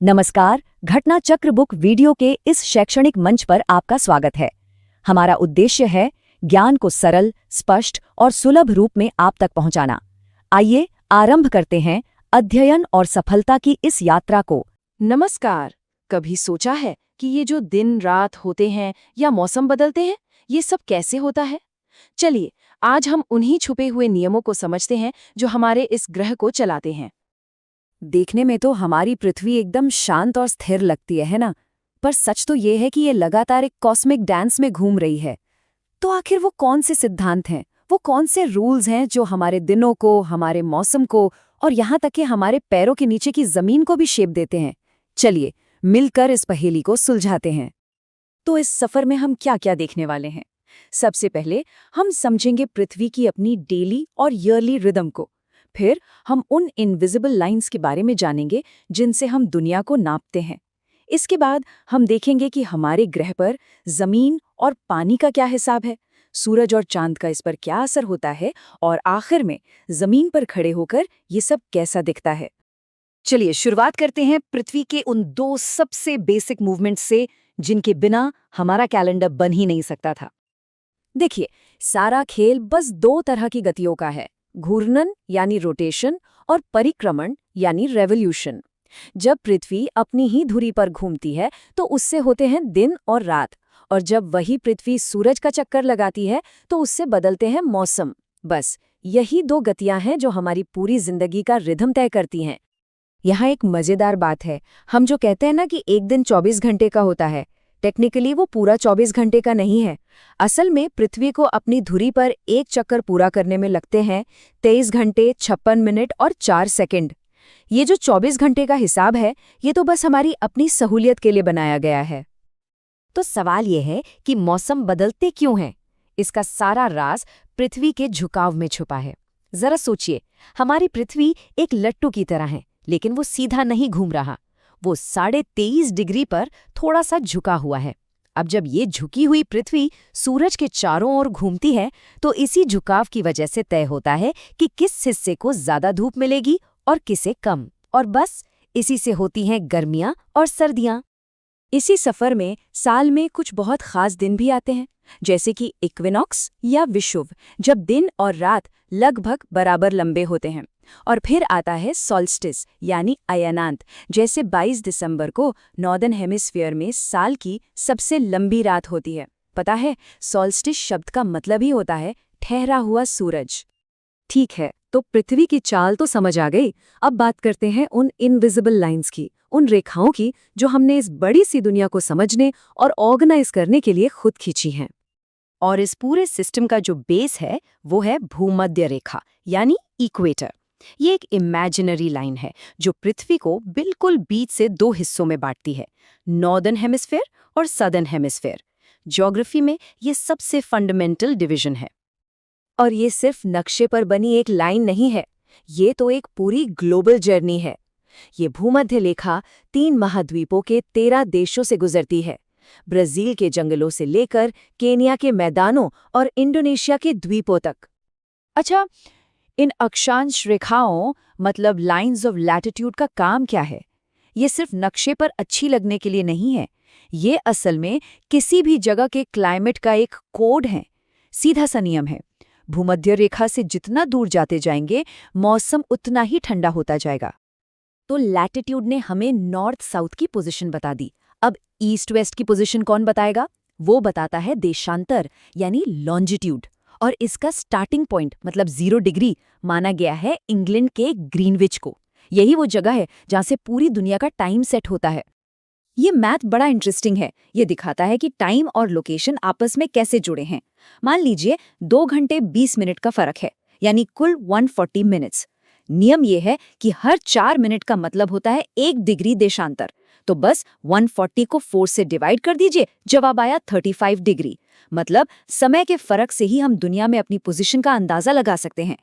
नमस्कार, घटना चक्र बुक वीडियो के इस शैक्षणिक मंच पर आपका स्वागत है। हमारा उद्देश्य है ज्ञान को सरल, स्पष्ट और सुलभ रूप में आप तक पहुंचाना। आइए आरंभ करते हैं अध्ययन और सफलता की इस यात्रा को। नमस्कार। कभी सोचा है कि ये जो दिन रात होते हैं या मौसम बदलते हैं, ये सब कैसे होता है? चलिए, आज हम उन्हीं छुपे हुए नियमों को समझते हैं जो हमारे इस ग्रह को चलाते हैं। देखने में तो हमारी पृथ्वी एकदम शांत और स्थिर लगती है ना? पर सच तो ये है कि ये लगातार एक कॉस्मिक डांस में घूम रही है। तो आखिर वो कौन से सिद्धांत हैं, वो कौन से रूल्स हैं जो हमारे दिनों को, हमारे मौसम को और यहाँ तक कि हमारे पैरों के नीचे की जमीन को भी शेप देते हैं? चलिए मिलकर इस पहेली को सुलझाते हैं। तो इस सफर में हम क्या क्या देखने वाले हैं? सबसे पहले हम समझेंगे पृथ्वी की अपनी डेली और ईयरली रिदम को। फिर हम उन इनविजिबल लाइंस के बारे में जानेंगे जिनसे हम दुनिया को नापते हैं। इसके बाद हम देखेंगे कि हमारे ग्रह पर जमीन और पानी का क्या हिसाब है, सूरज और चांद का इस पर क्या असर होता है, और आखिर में जमीन पर खड़े होकर ये सब कैसा दिखता है। चलिए शुरुआत करते हैं पृथ्वी के उन दो सबसे बेसिक मूवमेंट्स से जिनके बिना हमारा कैलेंडर बन ही नहीं सकता था। देखिए, सारा खेल बस दो तरह की गतियों का है, घूर्णन यानी रोटेशन और परिक्रमण यानी रेवोल्यूशन। जब पृथ्वी अपनी ही धुरी पर घूमती है तो उससे होते हैं दिन और रात, और जब वही पृथ्वी सूरज का चक्कर लगाती है तो उससे बदलते हैं मौसम। बस यही दो गतियां हैं जो हमारी पूरी जिंदगी का रिदम तय करती हैं। यहाँ एक मजेदार बात है, हम जो कहते हैं ना कि एक दिन 24 घंटे का होता है, टेक्निकली वो पूरा 24 घंटे का नहीं है। असल में पृथ्वी को अपनी धुरी पर एक चक्कर पूरा करने में लगते हैं 23 घंटे 56 मिनट और 4 सेकंड। ये जो 24 घंटे का हिसाब है, ये तो बस हमारी अपनी सहूलियत के लिए बनाया गया है। तो सवाल ये है कि मौसम बदलते क्यों हैं? इसका सारा राज पृथ्वी के झुकाव में छुपा है। जरा सोचिए, हमारी पृथ्वी एक लट्टू की तरह है, लेकिन वो सीधा नहीं घूम रहा। वो 23.5 डिग्री पर थोड़ा सा झुका हुआ है। अब जब ये झुकी हुई पृथ्वी सूरज के चारों ओर घूमती है तो इसी झुकाव की वजह से तय होता है कि किस हिस्से को ज्यादा धूप मिलेगी और किसे कम, और बस इसी से होती हैं गर्मियां और सर्दियां। इसी सफर में साल में कुछ बहुत खास दिन भी आते हैं, जैसे कि इक्विनॉक्स या विषुव, जब दिन और रात लगभग बराबर लंबे होते हैं। और फिर आता है सॉल्स्टिस यानी अयनांत, जैसे 22 दिसंबर को नॉर्दर्न हेमिस्फीयर में साल की सबसे लंबी रात होती है। पता है, सॉल्स्टिस शब्द का मतलब ही होता है ठहरा हुआ सूरज। ठीक है, तो पृथ्वी की चाल तो समझ आ गई। अब बात करते हैं उन इनविजिबल लाइंस की, उन रेखाओं की जो हमने इस बड़ी सी दुनिया को समझने और ऑर्गेनाइज करने के लिए खुद खींची हैं। और इस पूरे सिस्टम का जो बेस है वो है भूमध्य रेखा यानी इक्वेटर। ये एक इमेजिनरी लाइन है जो पृथ्वी को बिल्कुल बीच से दो हिस्सों में बांटती है, नॉर्दर्न हेमिस्फेयर और सदर्न हेमिस्फेयर। ज्योग्राफी में ये सबसे फंडामेंटल डिवीजन है। और ये सिर्फ नक्शे पर बनी एक लाइन नहीं है, ये तो एक पूरी ग्लोबल जर्नी है। ये भूमध्य रेखा 3 महाद्वीपों के 13 देशों से गुजरती है, ब्राजील के जंगलों से लेकर केन्या के मैदानों और इंडोनेशिया के द्वीपों तक। अच्छा, इन अक्षांश रेखाओं मतलब लाइंस ऑफ लैटिट्यूड का काम क्या है? ये सिर्फ नक्शे पर अच्छी लगने के लिए नहीं है, ये असल में किसी भी जगह के क्लाइमेट का एक कोड है, सीधा सा नियम है। भूमध्य रेखा से जितना दूर जाते जाएंगे मौसम उतना ही ठंडा होता जाएगा। तो लैटिट्यूड ने हमें नॉर्थ साउथ की पोजीशन बता दी। अब ईस्ट वेस्ट की पोजीशन कौन बताएगा? वो बताता है देशांतर यानी लॉन्जिट्यूड। और इसका स्टार्टिंग पॉइंट मतलब 0 डिग्री माना गया है इंग्लैंड के ग्रीनविच को। यही वो जगह है जहाँ से पूरी दुनिया का टाइम सेट होता है। ये मैथ बड़ा इंटरेस्टिंग है। ये दिखाता है कि टाइम और लोकेशन आपस में कैसे जुड़े हैं। मान लीजिए 2 घंटे 20 मिनट का फर्क है, यानी कुल 140 मिनट्स। नियम ये है कि हर 4 मिनट का मतलब होता है 1 डिग्री देशांतर। तो बस 140 को 4 से डिवाइड कर दीजिए, जवाब आया 35 डिग्री। मतलब समय के फर्क से ही हम दुनिया में अपनी पोजीशन का अंदाजा लगा सकते हैं।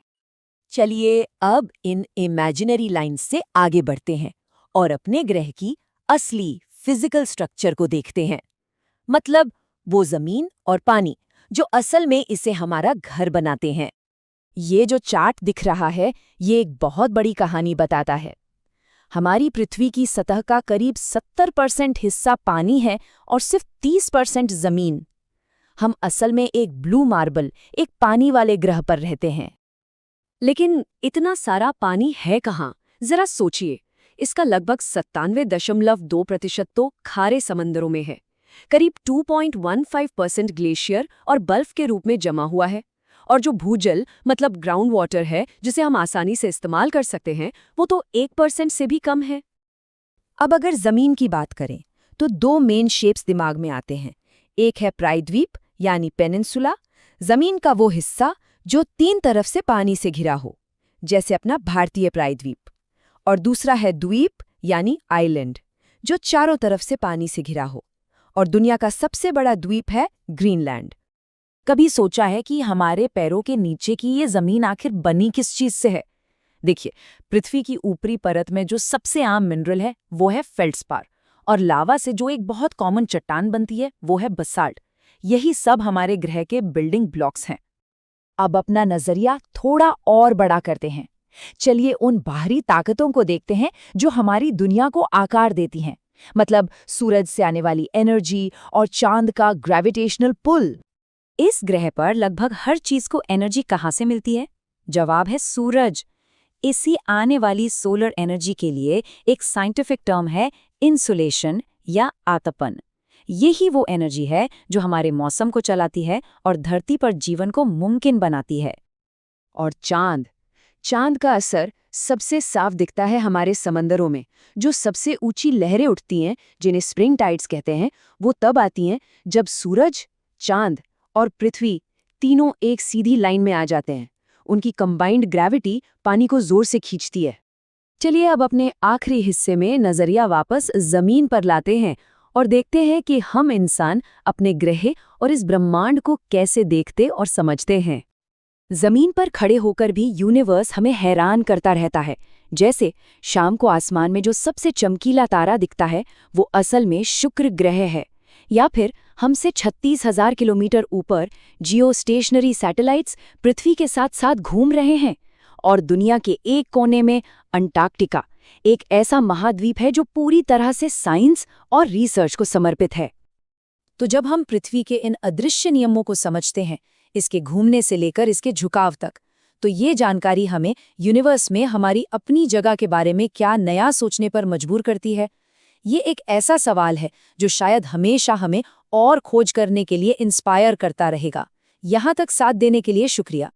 चलिए अब इन इमेजिनरी लाइंस से आगे बढ़ते हैं और अपने ग्रह की असली फिजिकल स्ट्रक्चर को देखते हैं। मतलब वो जमीन और पानी जो असल में इसे हमारा घर बनाते हैं। ये जो चार्ट दिख रहा है, ये एक बहुत बड़ी कहानी बताता है। हमारी पृथ्वी की सतह का करीब 70% हिस्सा पानी है और सिर्फ 30% जमीन। हम असल में एक ब्लू मार्बल, एक पानी वाले ग्रह पर रहते हैं। लेकिन इतना सारा पानी है कहाँ? जरा सोचिए, इसका लगभग 97.2% तो खारे समंदरों में है। करीब 2.15% ग्लेशियर और बर्फ के रूप में जमा हुआ है। और जो भूजल मतलब ग्राउंड वाटर है, जिसे हम आसानी से इस्तेमाल कर सकते हैं, वो तो 1% से भी कम है। अब अगर जमीन की बात करें तो दो मेन शेप्स दिमाग में आते हैं। एक है प्रायद्वीप यानी पेनिनसुला, जमीन का वो हिस्सा जो 3 तरफ से पानी से घिरा हो, जैसे अपना भारतीय प्रायद्वीप। और दूसरा है द्वीप यानी आइलैंड, जो चारों तरफ से पानी से घिरा हो। और दुनिया का सबसे बड़ा द्वीप है ग्रीनलैंड। कभी सोचा है कि हमारे पैरों के नीचे की ये जमीन आखिर बनी किस चीज से है? देखिए, पृथ्वी की ऊपरी परत में जो सबसे आम मिनरल है वो है फेल्ड्स्पार, और लावा से जो एक बहुत कॉमन चट्टान बनती है वो है बसाल्ट। यही सब हमारे ग्रह के बिल्डिंग ब्लॉक्स हैं। अब अपना नजरिया थोड़ा और बड़ा करते हैं। चलिए उन बाहरी ताकतों को देखते हैं जो हमारी दुनिया को आकार देती हैं, मतलब सूरज से आने वाली एनर्जी और चांद का ग्रेविटेशनल पुल। इस ग्रह पर लगभग हर चीज को एनर्जी कहाँ से मिलती है? जवाब है सूरज। इसी आने वाली सोलर एनर्जी के लिए एक साइंटिफिक टर्म है इंसुलेशन या आतपन। यही वो एनर्जी है जो हमारे मौसम को चलाती है और धरती पर जीवन को मुमकिन बनाती है। और चांद का असर सबसे साफ दिखता है हमारे समंदरों में। जो सबसे ऊंची लहरें उठती हैं, जिन्हें स्प्रिंग टाइड्स कहते हैं, वो तब आती हैं जब सूरज, चांद और पृथ्वी तीनों एक सीधी लाइन में आ जाते हैं। उनकी कंबाइंड ग्रेविटी पानी को जोर से खींचती है। चलिए अब अपने आखिरी हिस्से में नजरिया वापस जमीन पर लाते हैं और देखते हैं कि हम इंसान अपने ग्रह और इस ब्रह्मांड को कैसे देखते और समझते हैं। जमीन पर खड़े होकर भी यूनिवर्स हमें हैरान करता रहता है। जैसे शाम को आसमान में जो सबसे चमकीला तारा दिखता है वो असल में शुक्र ग्रह है। या फिर हमसे 36,000 किलोमीटर ऊपर जियोस्टेशनरी सैटेलाइट्स पृथ्वी के साथ साथ घूम रहे हैं। और दुनिया के एक कोने में अंटार्कटिका, एक ऐसा महाद्वीप है जो पूरी तरह से साइंस और रिसर्च को समर्पित है। तो जब हम पृथ्वी के इन अदृश्य नियमों को समझते हैं, इसके घूमने से लेकर इसके झुकाव तक, तो ये जानकारी हमें यूनिवर्स में हमारी अपनी जगह के बारे में क्या नया सोचने पर मजबूर करती है। ये एक ऐसा सवाल है जो शायद हमेशा हमें और खोज करने के लिए इंस्पायर करता रहेगा। यहाँ तक साथ देने के लिए शुक्रिया।